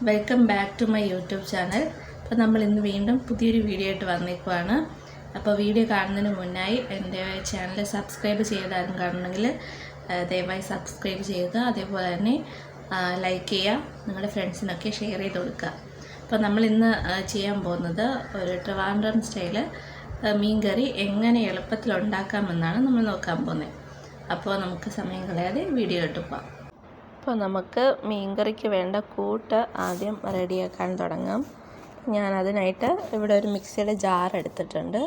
Welcome back to my YouTube channel. അപ്പോൾ നമ്മൾ ഇന്ന് വീണ്ടും പുതിയൊരു വീഡിയോ ആയിട്ട് വന്നേക്കുവാണ്. അപ്പോൾ വീഡിയോ കാണുന്നതിന് മുന്നായി എൻ്റെ ചാനൽ സബ്സ്ക്രൈബ് ചെയ്താലും കാണണമെങ്കിൽ ദയവായി സബ്സ്ക്രൈബ് ചെയ്യുക. അതേപോലെ തന്നെ ലൈക്ക് ചെയ്യുക, നിങ്ങളുടെ ഫ്രണ്ട്സിനൊക്കെ ഷെയർ ചെയ്ത് കൊടുക്കുക. അപ്പോൾ നമ്മൾ ഇന്ന് ചെയ്യാൻ പോകുന്നത് ഒരു ട്രിവാൻഡ്രം സ്റ്റൈല് മീൻ കറി എങ്ങനെ എളുപ്പത്തിൽ ഉണ്ടാക്കാമെന്നാണ് നമ്മൾ നോക്കാൻ പോകുന്നത്. അപ്പോൾ നമുക്ക് സമയം കളയാതെ വീഡിയോയിലോട്ട് പോകാം. അപ്പോൾ നമുക്ക് മീൻകറിക്ക് വേണ്ട കൂട്ട് ആദ്യം റെഡിയാക്കാൻ തുടങ്ങാം. ഞാൻ അതിനായിട്ട് ഇവിടെ ഒരു മിക്സിയുടെ ജാർ എടുത്തിട്ടുണ്ട്.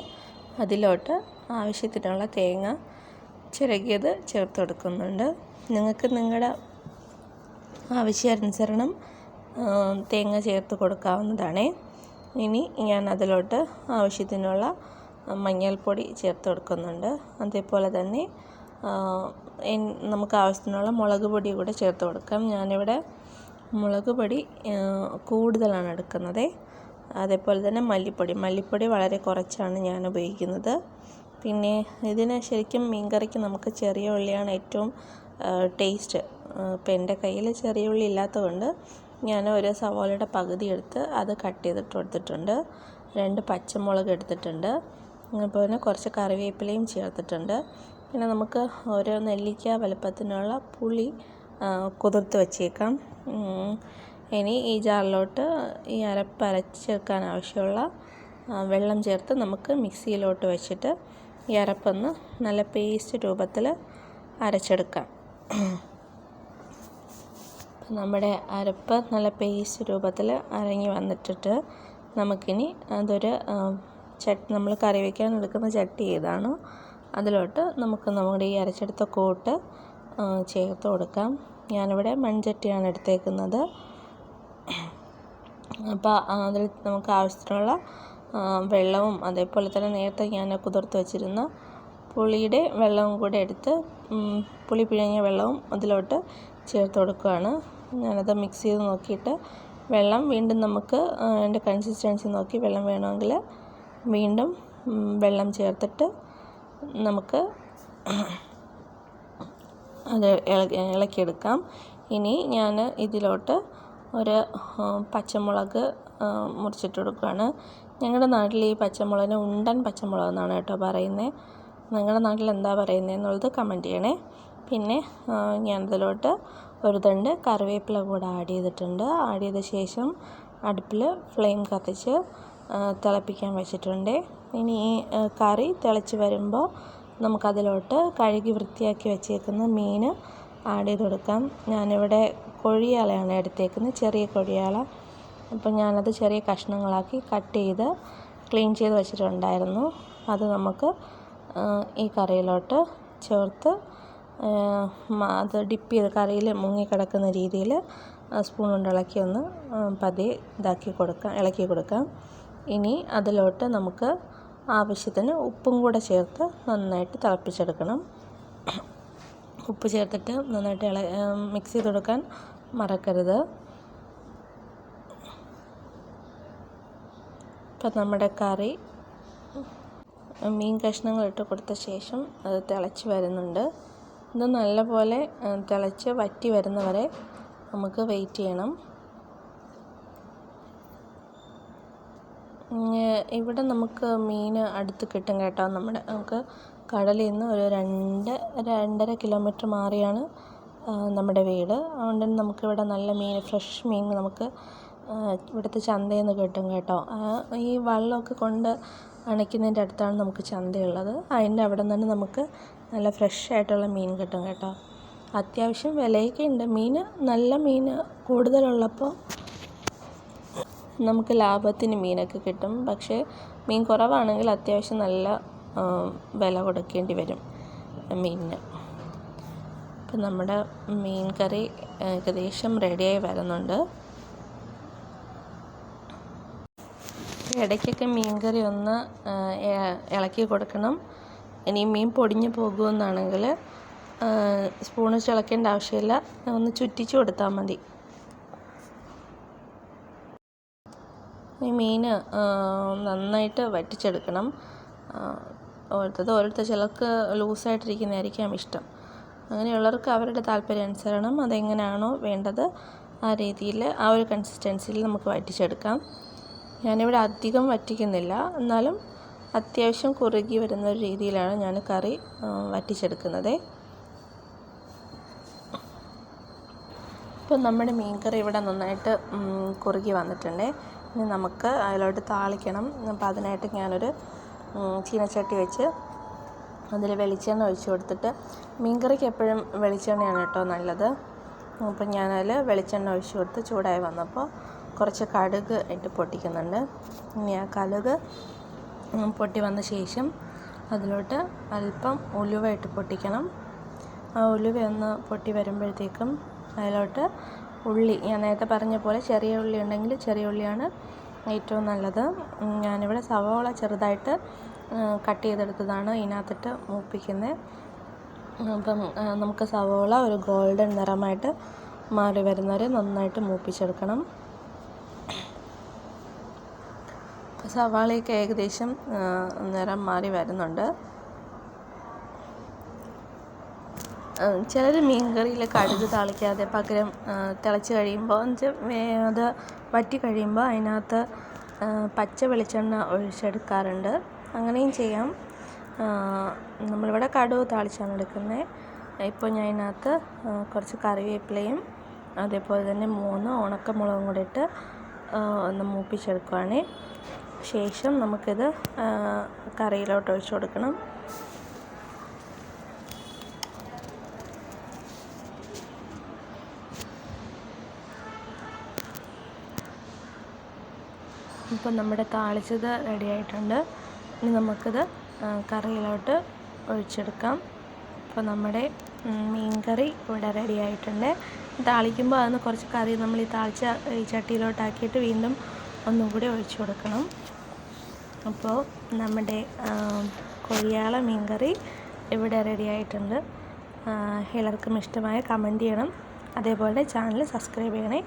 അതിലോട്ട് ആവശ്യത്തിനുള്ള തേങ്ങ ചിരകിയത് ചേർത്ത് കൊടുക്കുന്നുണ്ട്. നിങ്ങൾക്ക് നിങ്ങളുടെ ആവശ്യാനുസരണം തേങ്ങ ചേർത്ത് കൊടുക്കാവുന്നതാണ്. ഇനി ഞാൻ അതിലോട്ട് ആവശ്യത്തിനുള്ള മഞ്ഞൾപ്പൊടി ചേർത്ത് കൊടുക്കുന്നുണ്ട്. അതേപോലെ തന്നെ നമുക്ക് ആവശ്യത്തിനുള്ള മുളക് പൊടി കൂടെ ചേർത്ത് കൊടുക്കാം. ഞാനിവിടെ മുളക് പൊടി കൂടുതലാണ് എടുക്കുന്നത്. അതേപോലെ തന്നെ മല്ലിപ്പൊടി വളരെ കുറച്ചാണ് ഞാൻ ഉപയോഗിക്കുന്നത്. പിന്നെ ഇതിന് ശരിക്കും മീൻകറിക്ക് നമുക്ക് ചെറിയ ഉള്ളിയാണ് ഏറ്റവും ടേസ്റ്റ്. ഇപ്പം എൻ്റെ കയ്യിൽ ചെറിയ ഉള്ളി ഇല്ലാത്തതുകൊണ്ട് ഞാൻ ഒരു സവാളയുടെ പകുതി എടുത്ത് അത് കട്ട് ചെയ്തിട്ട് കൊടുത്തിട്ടുണ്ട്. 2 പച്ചമുളക് എടുത്തിട്ടുണ്ട്. അപ്പോൾ പിന്നെ കുറച്ച് കറിവേപ്പിലയും ചേർത്തിട്ടുണ്ട്. പിന്നെ നമുക്ക് ഓരോ നെല്ലിക്ക വലുപ്പത്തിനുള്ള പുളി കുതിർത്ത് വച്ചേക്കാം. ഇനി ഈ ജാറിലോട്ട് ഈ അരപ്പ് അരച്ചെടുക്കാൻ ആവശ്യമുള്ള വെള്ളം ചേർത്ത് നമുക്ക് മിക്സിയിലോട്ട് വെച്ചിട്ട് ഈ അരപ്പൊന്ന് നല്ല പേസ്റ്റ് രൂപത്തിൽ അരച്ചെടുക്കാം. നമ്മുടെ അരപ്പ് നല്ല പേസ്റ്റ് രൂപത്തിൽ അരങ്ങി വന്നിട്ടിട്ട് നമുക്കിനി അതൊരു നമ്മൾ കറി വയ്ക്കാൻ എടുക്കുന്ന ചട്ടി ഏതാണോ അതിലോട്ട് നമുക്ക് നമ്മുടെ ഈ അരച്ചെടുത്ത കൂട്ട് ചേർത്ത് കൊടുക്കാം. ഞാനിവിടെ മൺചട്ടിയാണ് എടുത്തേക്കുന്നത്. അപ്പോൾ അതിൽ നമുക്ക് ആവശ്യത്തിനുള്ള വെള്ളവും അതേപോലെ തന്നെ നേരത്തെ ഞാൻ കുതിർത്ത് വെച്ചിരുന്ന പുളിയുടെ വെള്ളവും കൂടെ എടുത്ത് പുളി പിഴിഞ്ഞ വെള്ളവും അതിലോട്ട് ചേർത്ത് കൊടുക്കുകയാണ്. ഞാനത് മിക്സ് ചെയ്ത് നോക്കിയിട്ട് വെള്ളം വീണ്ടും നമുക്ക് അതിൻ്റെ കൺസിസ്റ്റൻസി നോക്കി വെള്ളം വേണമെങ്കിൽ വീണ്ടും വെള്ളം ചേർത്തിട്ട് നമുക്ക് അത് ഇളക്കിയെടുക്കാം. ഇനി ഞാൻ ഇതിലോട്ട് ഒരു പച്ചമുളക് മുറിച്ചിട്ട് കൊടുക്കുകയാണ്. ഞങ്ങളുടെ നാട്ടിൽ ഈ പച്ചമുളകിന് ഉണ്ടൻ പച്ചമുളക് എന്നാണ് കേട്ടോ പറയുന്നത്. നിങ്ങളുടെ നാട്ടിൽ എന്താ പറയുന്നത് എന്നുള്ളത് കമൻറ്റ് ചെയ്യണേ. പിന്നെ ഞാനതിലോട്ട് ഒരു തണ്ട് കറിവേപ്പില കൂടെ ആഡ് ചെയ്തിട്ടുണ്ട്. ആഡ് ചെയ്ത ശേഷം അടുപ്പിൽ ഫ്ലെയിം കത്തിച്ച് തിളപ്പിക്കാൻ വെച്ചിട്ടുണ്ട്. ഇനി ഈ കറി തിളച്ച് വരുമ്പോൾ നമുക്കതിലോട്ട് കഴുകി വൃത്തിയാക്കി വെച്ചേക്കുന്ന മീൻ ആഡ് ചെയ്ത് കൊടുക്കാം. ഞാനിവിടെ കൊഴിയാളയാണ് എടുത്തേക്കുന്നത്, ചെറിയ കൊഴിയാള. അപ്പം ഞാനത് ചെറിയ കഷ്ണങ്ങളാക്കി കട്ട് ചെയ്ത് ക്ലീൻ ചെയ്ത് വെച്ചിട്ടുണ്ടായിരുന്നു. അത് നമുക്ക് ഈ കറിയിലോട്ട് ചേർത്ത് അത് ഡിപ്പ് ചെയ്ത് കറിയിൽ മുങ്ങിക്കിടക്കുന്ന രീതിയിൽ സ്പൂൺ കൊണ്ട് ഇളക്കി ഒന്ന് പതിയെ ഇളക്കി കൊടുക്കാം. ഇനി അതിലോട്ട് നമുക്ക് ആവശ്യത്തിന് ഉപ്പും കൂടെ ചേർത്ത് നന്നായിട്ട് തിളപ്പിച്ചെടുക്കണം. ഉപ്പ് ചേർത്തിട്ട് നന്നായിട്ട് മിക്സ് ചെയ്ത് കൊടുക്കാൻ മറക്കരുത്. ഇപ്പം നമ്മുടെ കറി മീൻ കഷ്ണങ്ങൾ ഇട്ട് കൊടുത്ത ശേഷം അത് തിളച്ച് വരുന്നുണ്ട്. ഇത് നല്ലപോലെ തിളച്ച് വറ്റി വരുന്നവരെ നമുക്ക് വെയിറ്റ് ചെയ്യണം. ഇവിടെ നമുക്ക് മീൻ അടുത്ത് കിട്ടും കേട്ടോ. നമുക്ക് കടലിൽ നിന്ന് ഒരു 2-2.5 കിലോമീറ്റർ മാറിയാണ് നമ്മുടെ വീട്. അതുകൊണ്ട് തന്നെ നമുക്കിവിടെ നല്ല മീൻ, ഫ്രഷ് മീൻ നമുക്ക് ഇവിടുത്തെ ചന്തയിൽ നിന്ന് കിട്ടും കേട്ടോ. ഈ വള്ളമൊക്കെ കൊണ്ട് അണയ്ക്കുന്നതിൻ്റെ അടുത്താണ് നമുക്ക് ചന്തയുള്ളത്. അതിൻ്റെ അവിടെ നിന്ന് തന്നെ നമുക്ക് നല്ല ഫ്രഷ് ആയിട്ടുള്ള മീൻ കിട്ടും കേട്ടോ. അത്യാവശ്യം വിലയൊക്കെ ഉണ്ട്. നല്ല മീൻ കൂടുതലുള്ളപ്പോൾ നമുക്ക് ലാഭത്തിന് മീനൊക്കെ കിട്ടും. പക്ഷേ മീൻ കുറവാണെങ്കിൽ അത്യാവശ്യം നല്ല വില കൊടുക്കേണ്ടി വരും മീനിന്. അപ്പം നമ്മുടെ മീൻ കറി ഏകദേശം റെഡിയായി വരുന്നുണ്ട്. ഇടയ്ക്കൊക്കെ മീൻ കറി ഒന്ന് ഇളക്കി കൊടുക്കണം. ഇനി മീൻ പൊടിഞ്ഞു പോകുമെന്നാണെങ്കിൽ സ്പൂൺ വെച്ച് ഇളക്കേണ്ട ആവശ്യമില്ല, ഒന്ന് ചുറ്റിച്ച് കൊടുത്താൽ മതി. ഈ മീൻ നന്നായിട്ട് വറ്റിച്ചെടുക്കണം. ഓരോരുത്തർ ചിലർക്ക് ലൂസായിട്ടിരിക്കുന്നതായിരിക്കാം ഇഷ്ടം. അങ്ങനെയുള്ളവർക്ക് അവരുടെ താല്പര്യാനുസരണം അതെങ്ങനെയാണോ വേണ്ടത് ആ രീതിയിൽ ആ ഒരു കൺസിസ്റ്റൻസിയിൽ നമുക്ക് വറ്റിച്ചെടുക്കാം. ഞാനിവിടെ അധികം വറ്റിക്കുന്നില്ല, എന്നാലും അത്യാവശ്യം കുറുകി വരുന്ന ഒരു രീതിയിലാണ് ഞാൻ കറി വറ്റിച്ചെടുക്കുന്നത്. ഇപ്പോൾ നമ്മുടെ മീൻകറി ഇവിടെ നന്നായിട്ട് കുറുകി വന്നിട്ടുണ്ട്. ഇനി നമുക്ക് അതിലോട്ട് താളിക്കണം. അപ്പോൾ അതിനായിട്ട് ഞാനൊരു ചീനച്ചട്ടി വെച്ച് അതിൽ വെളിച്ചെണ്ണ ഒഴിച്ച് കൊടുത്തിട്ട്, മീൻകറിക്ക് എപ്പോഴും വെളിച്ചെണ്ണയാണ് കേട്ടോ നല്ലത്. അപ്പം ഞാനതിൽ വെളിച്ചെണ്ണ ഒഴിച്ച് കൊടുത്ത് ചൂടായി വന്നപ്പോൾ കുറച്ച് കടുക് ഇട്ട് പൊട്ടിക്കുന്നുണ്ട്. ഇനി ആ കടുക് പൊട്ടി വന്ന ശേഷം അതിലോട്ട് അല്പം ഉലുവ ഇട്ട് പൊട്ടിക്കണം. ആ ഉലുവ ഒന്ന് പൊട്ടി വരുമ്പോഴത്തേക്കും അതിലോട്ട് ഉള്ളി, ഞാൻ നേരത്തെ പറഞ്ഞ പോലെ ചെറിയ ഉള്ളി ഉണ്ടെങ്കിൽ ചെറിയ ഉള്ളിയാണ് ഏറ്റവും നല്ലത്. ഞാനിവിടെ സവോള ചെറുതായിട്ട് കട്ട് ചെയ്തെടുത്തതാണ് ഇതിനകത്തിട്ട് മൂപ്പിക്കുന്നത്. അപ്പം നമുക്ക് സവോള ഒരു ഗോൾഡൻ നിറമായിട്ട് മാറി വരുന്നവരെ നന്നായിട്ട് മൂപ്പിച്ചെടുക്കണം. സവാളയൊക്കെ ഏകദേശം നിറം മാറി വരുന്നുണ്ട്. ചിലർ മീൻകറിയിൽ കടുക് താളിക്കാതെ പകരം തിളച്ച് കഴിയുമ്പോൾ അത് വറ്റി കഴിയുമ്പോൾ അതിനകത്ത് പച്ച വെളിച്ചെണ്ണ ഒഴിച്ചെടുക്കാറുണ്ട്. അങ്ങനെയും ചെയ്യാം. നമ്മളിവിടെ കടുക് താളിച്ചാണ് എടുക്കുന്നത്. ഇപ്പോൾ ഞാൻ ഇതിനകത്ത് കുറച്ച് കറിവേപ്പിലയും അതേപോലെ തന്നെ 3 ഉണക്കമുളകും കൂടി ഇട്ട് ഒന്ന് മൂപ്പിച്ചെടുക്കുകയാണ്. ശേഷം നമുക്കിത് കറിയിലോട്ട് ഒഴിച്ചു കൊടുക്കണം. ഇപ്പം നമ്മുടെ താളിച്ചത് റെഡി ആയിട്ടുണ്ട്. ഇനി നമുക്കിത് കറിയിലോട്ട് ഒഴിച്ചെടുക്കാം. അപ്പോൾ നമ്മുടെ മീൻകറി ഇവിടെ റെഡി ആയിട്ടുണ്ട്. താളിക്കുമ്പോൾ അതിന് കുറച്ച് കറി നമ്മൾ ഈ താളിച്ച ഈ ചട്ടിയിലോട്ടാക്കിയിട്ട് വീണ്ടും ഒന്നും കൂടി ഒഴിച്ചു കൊടുക്കണം. അപ്പോൾ നമ്മുടെ കൊഴിയാള മീൻകറി ഇവിടെ റെഡി ആയിട്ടുണ്ട്. എല്ലാവർക്കും ഇഷ്ടമായ കമൻറ്റ് ചെയ്യണം. അതേപോലെ ചാനൽ സബ്സ്ക്രൈബ് ചെയ്യണേ.